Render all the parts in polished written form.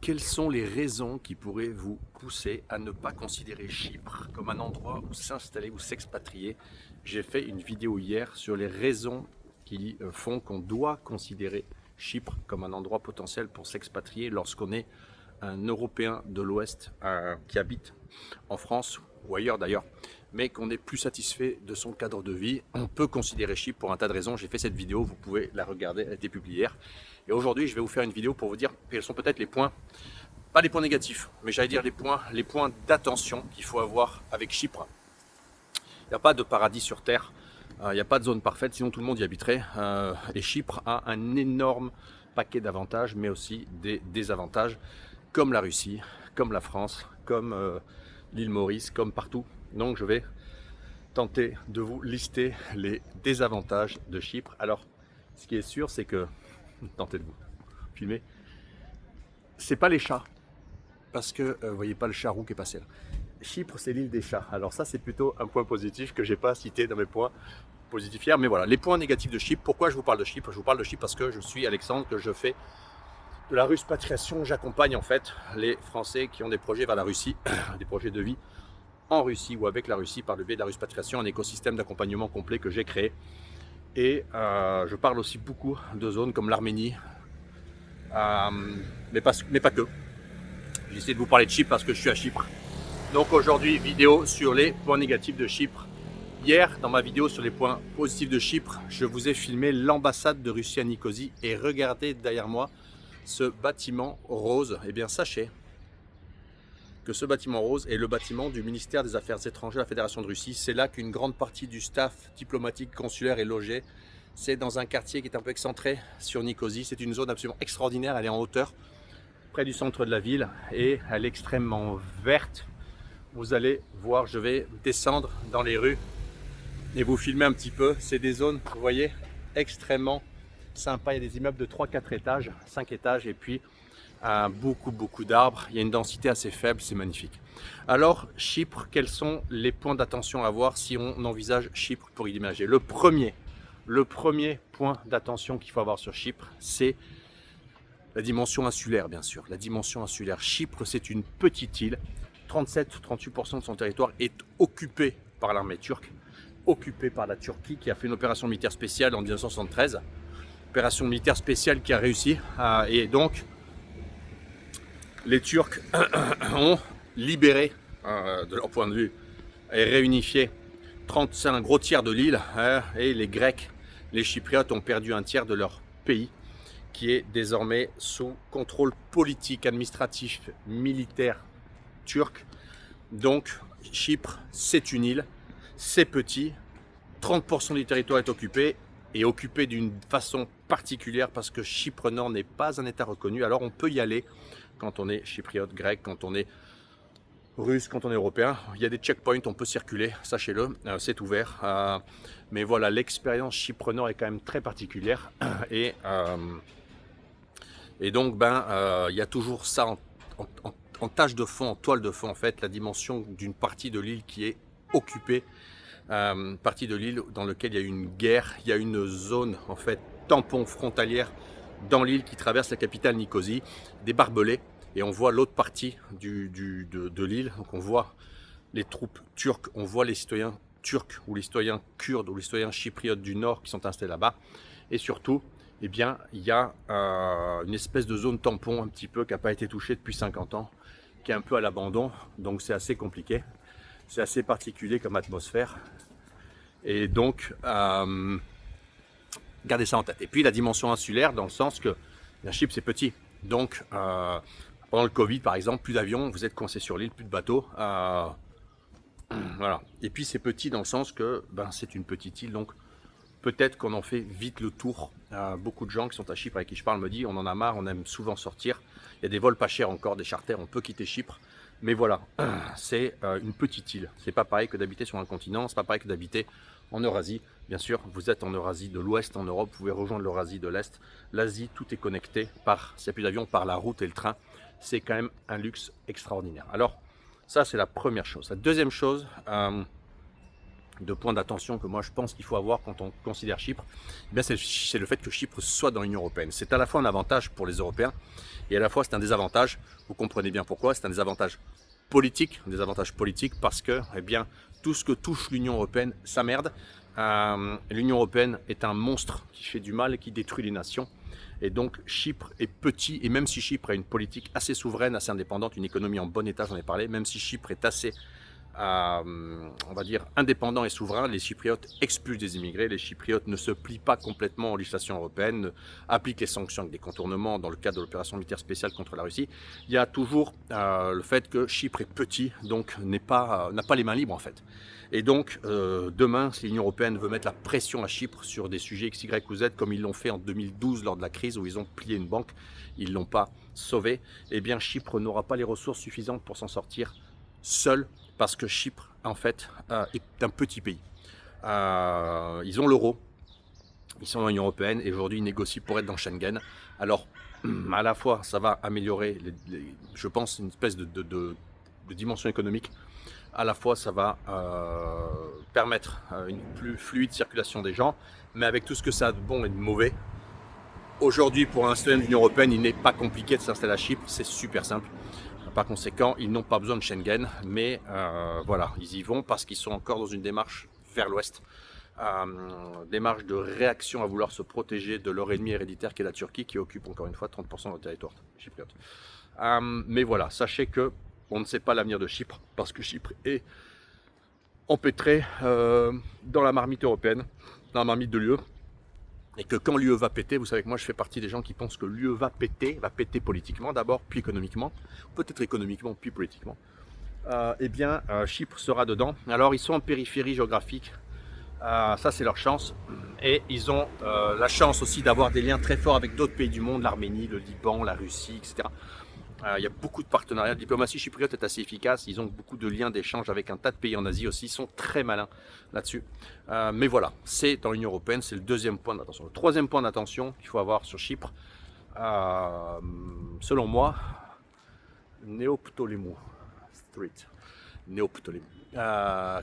Quelles sont les raisons qui pourraient vous pousser à ne pas considérer Chypre comme un endroit où s'installer ou s'expatrier? J'ai fait une vidéo hier sur les raisons qui font qu'on doit considérer Chypre comme un endroit potentiel pour s'expatrier lorsqu'on est un Européen de l'Ouest qui habite en France ou ailleurs d'ailleurs, mais qu'on est plus satisfait de son cadre de vie. On peut considérer Chypre pour un tas de raisons. J'ai fait cette vidéo, vous pouvez la regarder, elle a été publiée hier. Et aujourd'hui, je vais vous faire une vidéo pour vous dire quels sont peut-être les points, pas les points négatifs, mais j'allais dire les points d'attention qu'il faut avoir avec Chypre. Il n'y a pas de paradis sur Terre, il n'y a pas de zone parfaite, sinon tout le monde y habiterait. Et Chypre a un énorme paquet d'avantages, mais aussi des désavantages, comme la Russie, comme la France, comme l'île Maurice, comme partout. Donc je vais tenter de vous lister les désavantages de Chypre. Alors, ce qui est sûr, c'est que, tentez de vous filmer, c'est pas les chats, parce que vous voyez pas le chat roux qui est passé là. Chypre, c'est l'île des chats. Alors ça, c'est plutôt un point positif que j'ai pas cité dans mes points positifs hier. Mais voilà, les points négatifs de Chypre. Pourquoi je vous parle de Chypre? Je vous parle de Chypre parce que je suis Alexandre, que je fais de la ruspatriation. J'accompagne en fait les Français qui ont des projets vers la Russie, des projets de vie en Russie ou avec la Russie par le biais de la ruspatriation, un écosystème d'accompagnement complet que j'ai créé. Et je parle aussi beaucoup de zones comme l'Arménie, mais pas que. J'ai essayé de vous parler de Chypre parce que je suis à Chypre. Donc aujourd'hui, vidéo sur les points négatifs de Chypre. Hier, dans ma vidéo sur les points positifs de Chypre, je vous ai filmé l'ambassade de Russie à Nicosie. Et regardez derrière moi ce bâtiment rose. Eh bien, sachez que ce bâtiment rose est le bâtiment du ministère des Affaires étrangères de la Fédération de Russie. C'est là qu'une grande partie du staff diplomatique consulaire est logé. C'est dans un quartier qui est un peu excentré sur Nicosie. C'est une zone absolument extraordinaire. Elle est en hauteur, près du centre de la ville, et elle est extrêmement verte. Vous allez voir, je vais descendre dans les rues et vous filmer un petit peu. C'est des zones, vous voyez, extrêmement sympas. Il y a des immeubles de 3-4 étages, 5 étages, et puis beaucoup d'arbres. Il y a une densité assez faible, c'est magnifique. Alors, Chypre, quels sont les points d'attention à avoir si on envisage Chypre pour y déménager? Le premier point d'attention qu'il faut avoir sur Chypre, c'est la dimension insulaire, bien sûr. La dimension insulaire. Chypre, c'est une petite île. 37-38% de son territoire est occupé par l'armée turque, occupé par la Turquie qui a fait une opération militaire spéciale en 1973. Opération militaire spéciale qui a réussi. Et donc, les Turcs ont libéré, de leur point de vue, et réunifié 35 gros tiers de l'île. Et les Grecs, les Chypriotes ont perdu un tiers de leur pays, qui est désormais sous contrôle politique, administratif, militaire turc. Donc Chypre, c'est une île, c'est petit, 30% du territoire est occupé, et occupé d'une façon particulière parce que Chypre Nord n'est pas un état reconnu. Alors on peut y aller quand on est chypriote, grec, quand on est russe, quand on est européen. Il y a des checkpoints, on peut circuler, sachez-le, c'est ouvert. Mais voilà, l'expérience Chypre Nord est quand même très particulière. Et donc, il y a toujours ça en tâche de fond, en toile de fond, en fait, la dimension d'une partie de l'île qui est occupée, partie de l'île dans laquelle il y a une guerre, il y a une zone, en fait, tampon frontalière dans l'île qui traverse la capitale Nicosie, des barbelés, et on voit l'autre partie de l'île. Donc on voit les troupes turques, on voit les citoyens turcs ou les citoyens kurdes ou les citoyens chypriotes du nord qui sont installés là-bas, et surtout, eh bien, il y a une espèce de zone tampon un petit peu qui n'a pas été touchée depuis 50 ans, qui est un peu à l'abandon, donc c'est assez compliqué, c'est assez particulier comme atmosphère, et donc gardez ça en tête. Et puis la dimension insulaire, dans le sens que la Chypre c'est petit, donc pendant le Covid par exemple, plus d'avions, vous êtes coincé sur l'île, plus de bateaux, voilà. Et puis c'est petit dans le sens que c'est une petite île, donc peut-être qu'on en fait vite le tour. Beaucoup de gens qui sont à Chypre avec qui je parle me disent on en a marre, on aime souvent sortir. Il y a des vols pas chers encore, des charters, on peut quitter Chypre. Mais voilà, c'est une petite île. C'est pas pareil que d'habiter sur un continent, c'est pas pareil que d'habiter en Eurasie. Bien sûr, vous êtes en Eurasie de l'Ouest, en Europe, vous pouvez rejoindre l'Eurasie de l'Est. L'Asie, tout est connecté s'il n'y a plus d'avion, par la route et le train. C'est quand même un luxe extraordinaire. Alors, ça c'est la première chose. La deuxième chose, de points d'attention que moi je pense qu'il faut avoir quand on considère Chypre, eh bien c'est le fait que Chypre soit dans l'Union européenne. C'est à la fois un avantage pour les Européens et à la fois c'est un désavantage. Vous comprenez bien pourquoi. C'est un désavantage politique, parce que eh bien, tout ce que touche l'Union européenne, ça merde. L'Union européenne est un monstre qui fait du mal et qui détruit les nations. Et donc Chypre est petit, et même si Chypre a une politique assez souveraine, assez indépendante, une économie en bon état, j'en ai parlé, même si Chypre est assez on va dire indépendant et souverain, les Chypriotes expulsent des immigrés, les Chypriotes ne se plient pas complètement aux législations européennes, appliquent les sanctions avec des contournements dans le cadre de l'opération militaire spéciale contre la Russie. Il y a toujours le fait que Chypre est petit, donc n'a pas les mains libres en fait. Et donc demain, si l'Union européenne veut mettre la pression à Chypre sur des sujets X, Y ou Z, comme ils l'ont fait en 2012 lors de la crise où ils ont plié une banque, ils ne l'ont pas sauvé, eh bien Chypre n'aura pas les ressources suffisantes pour s'en sortir seul, parce que Chypre, en fait, est un petit pays. Ils ont l'euro, ils sont dans l'Union européenne, et aujourd'hui, ils négocient pour être dans Schengen. Alors, à la fois, ça va améliorer, je pense, une espèce de dimension économique. À la fois, ça va permettre une plus fluide circulation des gens, mais avec tout ce que ça a de bon et de mauvais. Aujourd'hui, pour un citoyen de l'Union européenne, il n'est pas compliqué de s'installer à Chypre, c'est super simple. Par conséquent, ils n'ont pas besoin de Schengen, mais voilà, ils y vont parce qu'ils sont encore dans une démarche vers l'ouest, démarche de réaction à vouloir se protéger de leur ennemi héréditaire qui est la Turquie, qui occupe encore une fois 30% de territoire chypriote. Mais voilà, sachez que on ne sait pas l'avenir de Chypre, parce que Chypre est empêtré dans la marmite européenne, dans la marmite de l'UE. Et que quand l'UE va péter, vous savez que moi je fais partie des gens qui pensent que l'UE va péter politiquement d'abord, puis économiquement, peut-être économiquement, puis politiquement. Eh bien, Chypre sera dedans. Alors ils sont en périphérie géographique, ça c'est leur chance. Et ils ont la chance aussi d'avoir des liens très forts avec d'autres pays du monde, l'Arménie, le Liban, la Russie, etc. Il y a beaucoup de partenariats. La diplomatie chypriote est assez efficace. Ils ont beaucoup de liens d'échange avec un tas de pays en Asie aussi. Ils sont très malins là-dessus. Mais voilà, c'est dans l'Union européenne, c'est le deuxième point d'attention. Le troisième point d'attention qu'il faut avoir sur Chypre, selon moi, Néoptolémou Street. Néoptolémou.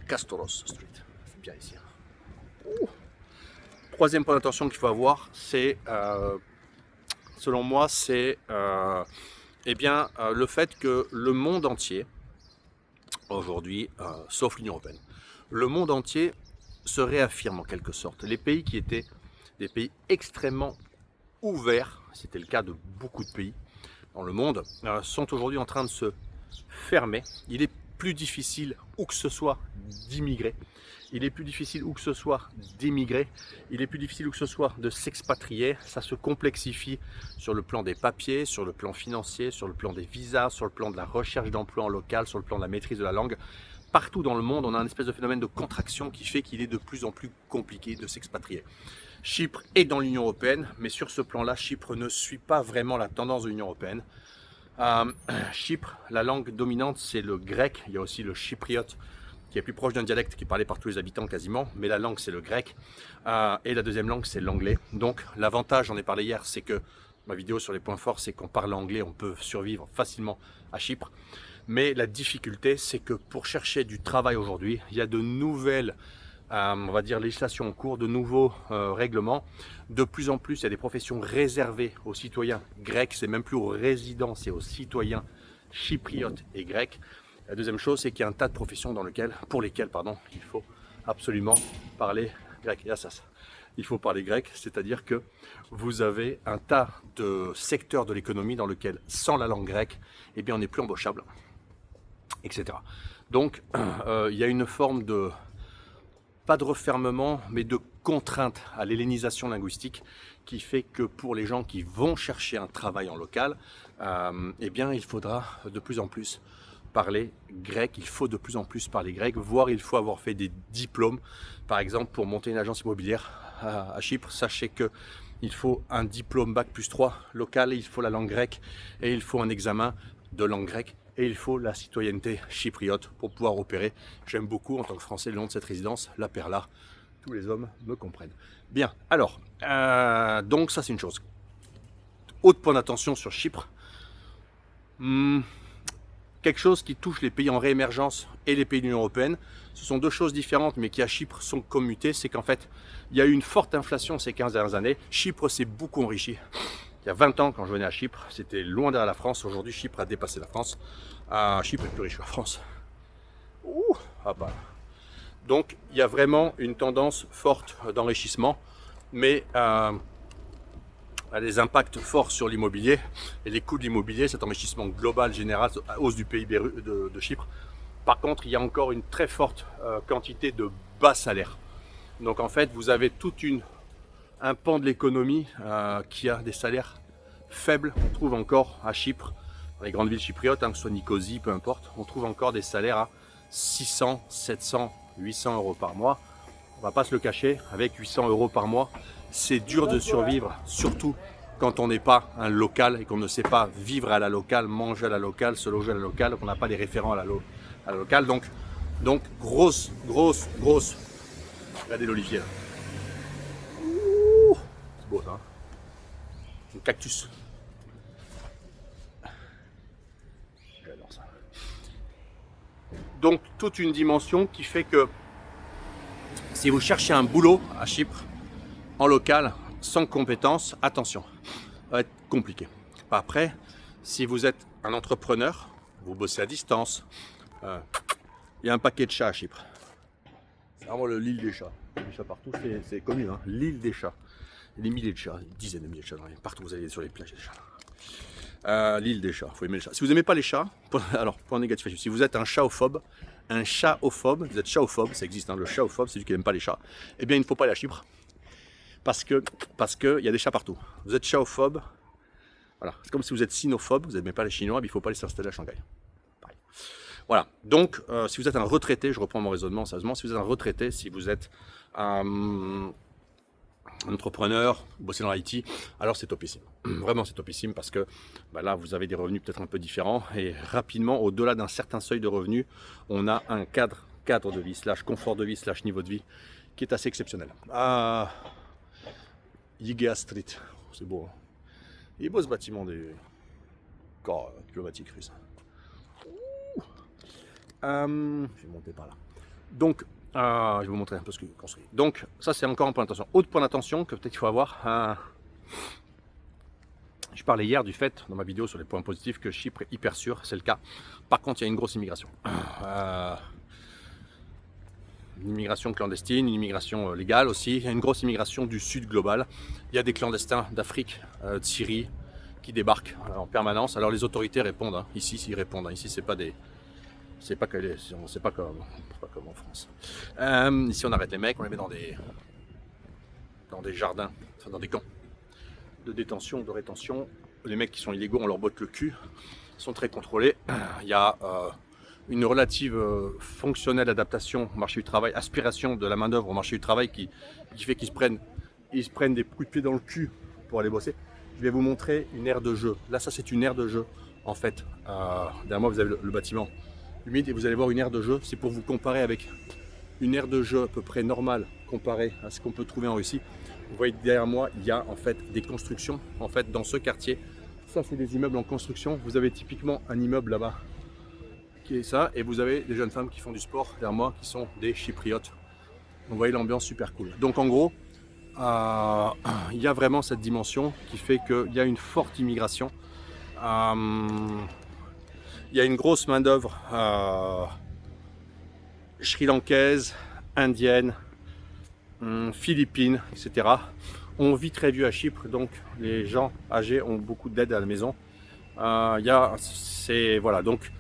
Kastoros Street. C'est bien ici. Troisième point d'attention qu'il faut avoir, c'est, selon moi, c'est le fait que le monde entier, aujourd'hui, sauf l'Union européenne, le monde entier se réaffirme en quelque sorte. Les pays qui étaient des pays extrêmement ouverts, c'était le cas de beaucoup de pays dans le monde, sont aujourd'hui en train de se fermer. Il est plus difficile où que ce soit d'immigrer. Il est plus difficile où que ce soit d'émigrer, il est plus difficile où que ce soit de s'expatrier, ça se complexifie sur le plan des papiers, sur le plan financier, sur le plan des visas, sur le plan de la recherche d'emploi en local, sur le plan de la maîtrise de la langue. Partout dans le monde, on a un espèce de phénomène de contraction qui fait qu'il est de plus en plus compliqué de s'expatrier. Chypre est dans l'Union européenne, mais sur ce plan-là, Chypre ne suit pas vraiment la tendance de l'Union européenne. Chypre, la langue dominante, c'est le grec, il y a aussi le chypriote, qui est plus proche d'un dialecte qui est parlé par tous les habitants quasiment, mais la langue c'est le grec, et la deuxième langue c'est l'anglais. Donc l'avantage, j'en ai parlé hier, c'est que ma vidéo sur les points forts, c'est qu'on parle anglais, on peut survivre facilement à Chypre. Mais la difficulté, c'est que pour chercher du travail aujourd'hui, il y a de nouvelles, on va dire, législations en cours, de nouveaux règlements. De plus en plus, il y a des professions réservées aux citoyens grecs, c'est même plus aux résidents, c'est aux citoyens chypriotes et grecs. La deuxième chose, c'est qu'il y a un tas de professions pour lesquelles il faut absolument parler grec. Il faut parler grec, c'est-à-dire que vous avez un tas de secteurs de l'économie dans lequel, sans la langue grecque, eh bien, on n'est plus embauchable, etc. Donc, il y a une forme de, pas de refermement, mais de contrainte à l'hellénisation linguistique qui fait que pour les gens qui vont chercher un travail en local, eh bien, il faudra de plus en plus parler grec, il faut de plus en plus parler grec, voire il faut avoir fait des diplômes. Par exemple, pour monter une agence immobilière à Chypre, sachez que il faut un diplôme Bac+3 local, il faut la langue grecque et il faut un examen de langue grecque et il faut la citoyenneté chypriote pour pouvoir opérer. J'aime beaucoup en tant que Français le nom de cette résidence, la Perla. Tous les hommes me comprennent. Bien, alors, donc ça c'est une chose. Autre point d'attention sur Chypre. quelque chose qui touche les pays en réémergence et les pays de l'Union européenne. Ce sont deux choses différentes, mais qui à Chypre sont commutées. C'est qu'en fait, il y a eu une forte inflation ces 15 dernières années. Chypre s'est beaucoup enrichi. Il y a 20 ans, quand je venais à Chypre, c'était loin derrière la France. Aujourd'hui, Chypre a dépassé la France. Chypre est plus riche que la France. Ouh, ah bah. Donc, il y a vraiment une tendance forte d'enrichissement, mais a des impacts forts sur l'immobilier et les coûts de l'immobilier, cet enrichissement global général, hausse du PIB de Chypre. Par contre, il y a encore une très forte quantité de bas salaires. Donc en fait, vous avez un pan de l'économie qui a des salaires faibles. On trouve encore à Chypre, dans les grandes villes chypriotes, que ce soit Nicosie, peu importe, on trouve encore des salaires à 600, 700, 800 euros par mois. On va pas se le cacher, avec 800 euros par mois, c'est dur de survivre, surtout quand on n'est pas un local et qu'on ne sait pas vivre à la locale, manger à la locale, se loger à la locale, qu'on n'a pas les référents à la locale. Donc grosse. Regardez l'olivier là. C'est beau ça. Un cactus. J'adore ça. Donc toute une dimension qui fait que si vous cherchez un boulot à Chypre, en local, sans compétences, attention, ça va être compliqué. Après, si vous êtes un entrepreneur, vous bossez à distance, il y a un paquet de chats à Chypre. C'est vraiment l'île des chats. Il y a des chats partout, c'est connu, hein, l'île des chats. Il y a des milliers de chats, des dizaines de milliers de chats. Partout, vous allez sur les plages, il y a des chats. L'île des chats, il faut aimer les chats. Si vous n'aimez pas les chats, alors point négatif, si vous êtes un chatophobe, vous êtes chatophobe, ça existe, hein, le chatophobe, c'est celui qui n'aime pas les chats, eh bien il ne faut pas aller à Chypre. Parce que il y a des chats partout. Vous êtes chatophobe, voilà. C'est comme si vous êtes sinophobe, vous n'aimez pas les Chinois, mais il ne faut pas aller s'installer à Shanghai. Pareil. Voilà. Donc, si vous êtes un retraité, je reprends mon raisonnement sérieusement, si vous êtes un retraité, si vous êtes un entrepreneur, vous bossez dans l'IT, alors c'est topissime. Vraiment, c'est topissime parce que là, vous avez des revenus peut-être un peu différents et rapidement, au-delà d'un certain seuil de revenus, on a un cadre de vie, confort de vie, niveau de vie qui est assez exceptionnel. Yigea Street, c'est beau. Hein. Il est beau ce bâtiment des corps diplomatiques russes. Je vais monter par là. Donc, je vais vous montrer un peu ce que je construis. Donc, ça c'est encore un point d'attention. Autre point d'attention que peut-être il faut avoir. Je parlais hier du fait, dans ma vidéo sur les points positifs, que Chypre est hyper sûr, c'est le cas. Par contre, il y a une grosse immigration. Une immigration clandestine, une immigration légale aussi. Il y a une grosse immigration du sud global. Il y a des clandestins d'Afrique, de Syrie, qui débarquent en permanence. Alors les autorités répondent. Hein. Ici, ils répondent. Hein. Ici, c'est pas comme en France. Ici, on arrête les mecs, on les met dans des jardins, enfin dans des camps de détention, de rétention. Les mecs qui sont illégaux, on leur botte le cul. Ils sont très contrôlés. Il y a une relative fonctionnelle adaptation au marché du travail, aspiration de la main-d'œuvre au marché du travail qui fait qu'ils se prennent des coups de pied dans le cul pour aller bosser. Je vais vous montrer une aire de jeu. Là, ça, c'est une aire de jeu. En fait, derrière moi, vous avez le bâtiment humide et vous allez voir une aire de jeu. C'est pour vous comparer avec une aire de jeu à peu près normale comparée à ce qu'on peut trouver en Russie. Vous voyez derrière moi, il y a en fait des constructions. En fait, dans ce quartier, ça, c'est des immeubles en construction. Vous avez typiquement un immeuble là-bas qui est ça, et vous avez des jeunes femmes qui font du sport derrière moi, qui sont des Chypriotes. Donc, vous voyez l'ambiance super cool. Donc en gros, il y a vraiment cette dimension qui fait qu'il y a une forte immigration. Il y a une grosse main d'œuvre sri-lankaise, indienne, philippine, etc. On vit très vieux à Chypre, donc les gens âgés ont beaucoup d'aide à la maison. Voilà, donc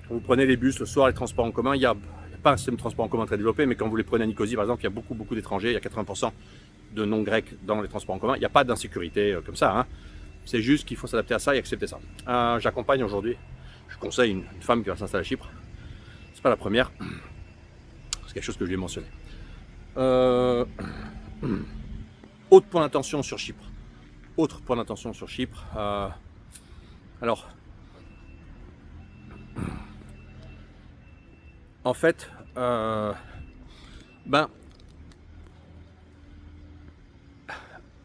vous prenez les bus le soir, les transports en commun. Il n'y a pas un système de transport en commun très développé, mais quand vous les prenez à Nicosie, par exemple, il y a beaucoup d'étrangers. Il y a 80% de non-grecs dans les transports en commun. Il n'y a pas d'insécurité comme ça. Hein. C'est juste qu'il faut s'adapter à ça et accepter ça. J'accompagne aujourd'hui, je conseille une femme qui va s'installer à Chypre. C'est pas la première. C'est quelque chose que je lui ai mentionné. Autre point d'attention sur Chypre. Alors, en fait,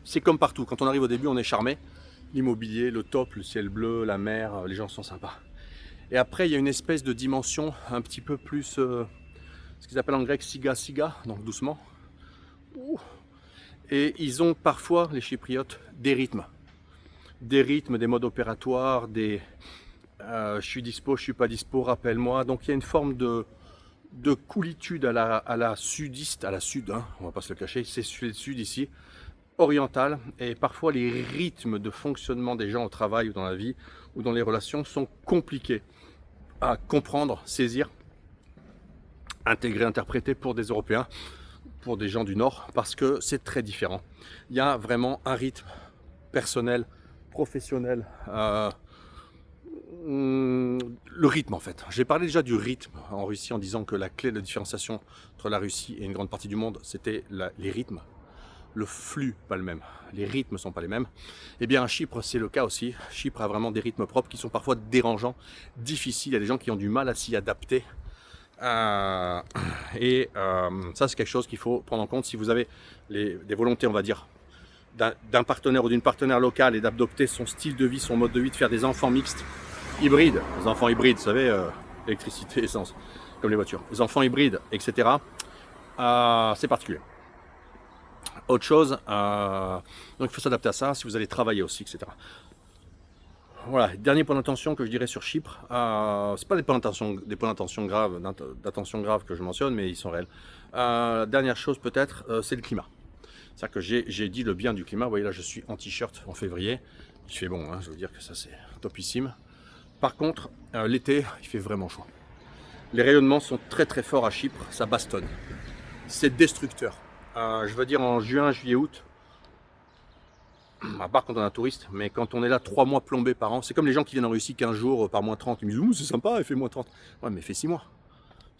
c'est comme partout. Quand on arrive au début, on est charmé. L'immobilier, le top, le ciel bleu, la mer, les gens sont sympas. Et après, il y a une espèce de dimension un petit peu plus, ce qu'ils appellent en grec siga siga, donc doucement. Ouh. Et ils ont parfois, les Chypriotes, des rythmes, des modes opératoires, des je suis dispo, je suis pas dispo, rappelle-moi. Donc il y a une forme de coolitude à la sudiste, à la sud, hein, on va pas se le cacher, c'est le sud ici, orientale, et parfois les rythmes de fonctionnement des gens au travail ou dans la vie ou dans les relations sont compliqués à comprendre, saisir, intégrer, interpréter pour des Européens, pour des gens du Nord, parce que c'est très différent. Il y a vraiment un rythme personnel, professionnel, le rythme en fait. J'ai parlé déjà du rythme en Russie en disant que la clé de différenciation entre la Russie et une grande partie du monde, c'était les rythmes. Le flux, pas le même. Les rythmes ne sont pas les mêmes. Eh bien, à Chypre, c'est le cas aussi. Chypre a vraiment des rythmes propres qui sont parfois dérangeants, difficiles. Il y a des gens qui ont du mal à s'y adapter. Ça, c'est quelque chose qu'il faut prendre en compte si vous avez des volontés, on va dire, d'un partenaire ou d'une partenaire locale et d'adopter son style de vie, son mode de vie, de faire des enfants mixtes, hybrides. Les enfants hybrides, vous savez, électricité, essence, comme les voitures. Les enfants hybrides, etc. C'est particulier. Autre chose, donc il faut s'adapter à ça si vous allez travailler aussi, etc. Voilà, dernier point d'attention que je dirais sur Chypre, c'est pas des points d'attention graves que je mentionne, mais ils sont réels. Dernière chose peut-être, c'est le climat. C'est-à-dire que j'ai dit le bien du climat. Vous voyez là, je suis en t-shirt en février. Il fait bon, hein, je veux dire que ça c'est topissime. Par contre, l'été, il fait vraiment chaud. Les rayonnements sont très très forts à Chypre, ça bastonne. C'est destructeur. Je veux dire en juin, juillet, août, à part quand on est un touriste, mais quand on est là 3 mois plombés par an, c'est comme les gens qui viennent en Russie 15 jours par moins 30, ils me disent « Ouh, c'est sympa, il fait moins 30 ». Ouais, mais il fait 6 mois.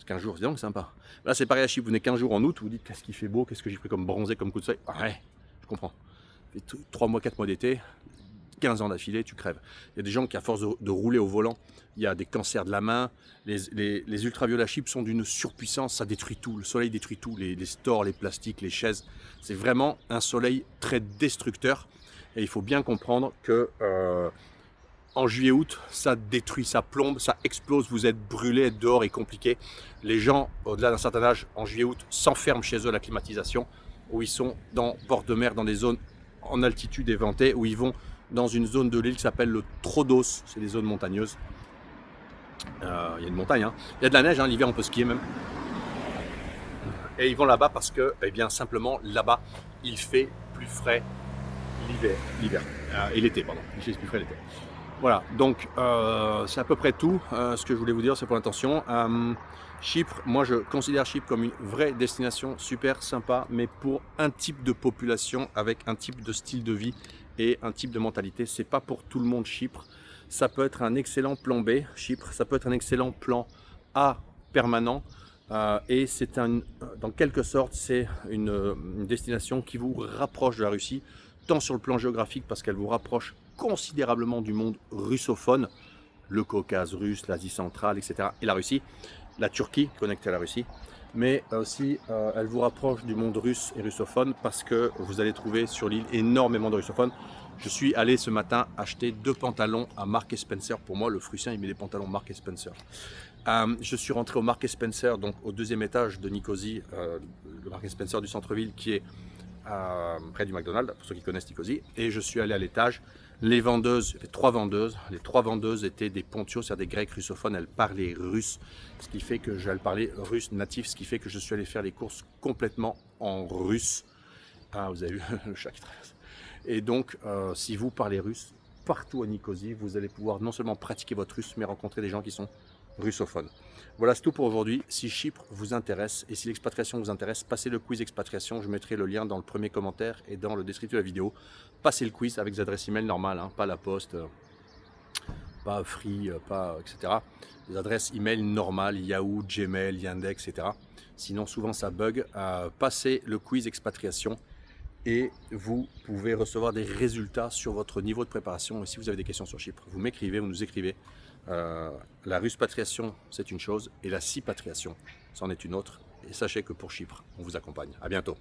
15 jours, c'est donc sympa. Là, c'est pareil à Chypre, vous venez 15 jours en août, vous dites qu'est-ce qu'il fait beau, qu'est-ce que j'ai pris comme bronzé, comme coup de soleil. Ouais, je comprends. 3 mois, 4 mois d'été, 15 ans d'affilée, tu crèves. Il y a des gens qui, à force de rouler au volant, il y a des cancers de la main. Les ultraviolets à Chypre sont d'une surpuissance, ça détruit tout. Le soleil détruit tout, les stores, les plastiques, les chaises. C'est vraiment un soleil très destructeur. Et il faut bien comprendre que en juillet-août, ça détruit, ça plombe, ça explose, vous êtes brûlé, être dehors est compliqué. Les gens, au-delà d'un certain âge, en juillet-août, s'enferment chez eux à la climatisation, où ils sont dans bord de mer, dans des zones en altitude éventée, où ils vont dans une zone de l'île qui s'appelle le Troodos, c'est des zones montagneuses. Il y a une montagne, hein. Il y a de la neige, hein, l'hiver on peut skier même. Et ils vont là-bas parce que, eh bien simplement, là-bas, il fait plus frais l'hiver, et l'été, pardon, il fait plus frais l'été. Voilà, donc c'est à peu près tout ce que je voulais vous dire, c'est pour l'intention. Chypre, moi je considère Chypre comme une vraie destination super sympa, mais pour un type de population avec un type de style de vie et un type de mentalité. C'est pas pour tout le monde Chypre. Ça peut être un excellent plan B, Chypre, ça peut être un excellent plan A permanent. Et c'est dans quelque sorte, c'est une destination qui vous rapproche de la Russie, tant sur le plan géographique parce qu'elle vous rapproche considérablement du monde russophone, le Caucase russe, l'Asie centrale, etc. et la Russie, la Turquie connectée à la Russie, mais aussi elle vous rapproche du monde russe et russophone parce que vous allez trouver sur l'île énormément de russophones. Je suis allé ce matin acheter 2 pantalons à Marks & Spencer. Pour moi, le Frussien, il met des pantalons Marks & Spencer. Je suis rentré au Marks & Spencer, donc au 2e étage de Nicosie, le Marks & Spencer du centre-ville qui est près du McDonald's, pour ceux qui connaissent Nicosie, et je suis allé à l'étage. Les vendeuses, il y avait 3 vendeuses, les 3 vendeuses étaient des pontios, c'est-à-dire des grecs russophones, elles parlaient russe, ce qui fait que j'allais parler russe natif, ce qui fait que je suis allé faire les courses complètement en russe. Ah, vous avez vu le chat qui traverse. Et donc, si vous parlez russe, partout à Nicosie, vous allez pouvoir non seulement pratiquer votre russe, mais rencontrer des gens qui sont russophones. Voilà, c'est tout pour aujourd'hui. Si Chypre vous intéresse et si l'expatriation vous intéresse, passez le quiz expatriation. Je mettrai le lien dans le premier commentaire et dans le descriptif de la vidéo. Passez le quiz avec des adresses email normales, hein, pas la poste, pas Free, pas etc. Des adresses email normales, Yahoo, Gmail, Yandex, etc. Sinon, souvent ça bug. Passez le quiz expatriation et vous pouvez recevoir des résultats sur votre niveau de préparation. Et si vous avez des questions sur Chypre, vous m'écrivez, vous nous écrivez. La ruspatriation, c'est une chose, et la cipatriation, c'en est une autre. Et sachez que pour Chypre, on vous accompagne. À bientôt.